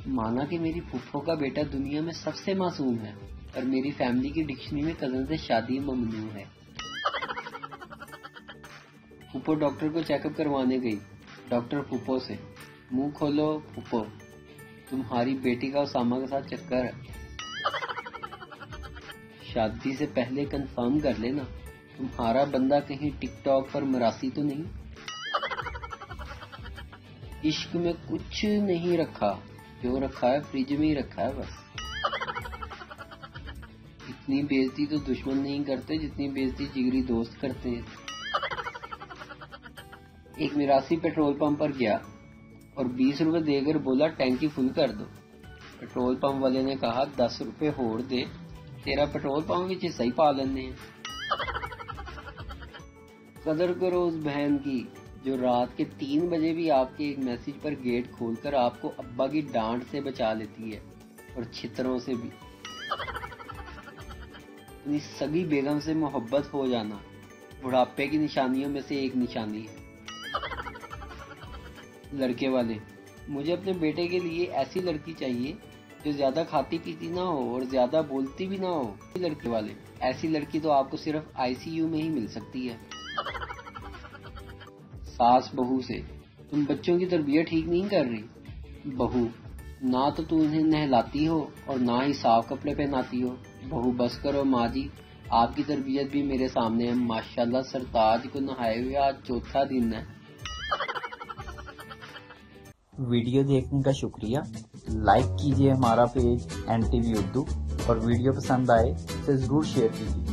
माना कि मेरी फूफो का बेटा दुनिया में सबसे मासूम है और मेरी फैमिली की डिक्शनरी में कजन से शादी ममनू है। फूफो डॉक्टर को चेकअप करवाने गई। डॉक्टर फूफो से, मुंह खोलो फूफो, तुम्हारी बेटी का उसामा के साथ चक्कर है। शादी से पहले कंफर्म कर लेना तुम्हारा बंदा कहीं टिकटॉक पर मरासी तो नहीं। इश्क में कुछ नहीं रखा, जो रखा है फ्रिज में ही रखा है बस। इतनी बेइज्जती तो दुश्मन नहीं करते जितनी बेइज्जती जिगरी दोस्त करते हैं। एक मिरासी पेट्रोल पंप पर गया और 20 रुपए देकर बोला टैंकी फुल कर दो। पेट्रोल पंप वाले ने कहा 10 रुपए होड़ दे, तेरा पेट्रोल पंप विच सही पा लेने। कदर करो उस बहन की जो रात के 3 बजे भी आपके एक मैसेज पर गेट खोलकर आपको अब्बा की डांट से बचा लेती है और छितरों से भी। अपनी सगी बेगम से मोहब्बत हो जाना बुढ़ापे की निशानियों में से एक निशानी है। लड़के वाले, मुझे अपने बेटे के लिए ऐसी लड़की चाहिए जो ज्यादा खाती पीती ना हो और ज्यादा बोलती भी ना हो। लड़के वाले, ऐसी लड़की तो आपको सिर्फ आईसीयू में ही मिल सकती है। सास बहू से, तुम बच्चों की तरबियत ठीक नहीं कर रही। बहू, ना तो तू उन्हें नहलाती हो और ना ही साफ कपड़े पहनाती हो। बहू, बस करो माँ जी, आपकी तरबियत भी मेरे सामने है। माशाल्लाह सरताज को नहाए हुए आज चौथा दिन है। वीडियो देखने का शुक्रिया। लाइक कीजिए हमारा पेज NTV उर्दू और वीडियो पसंद आए तो जरूर शेयर कीजिए।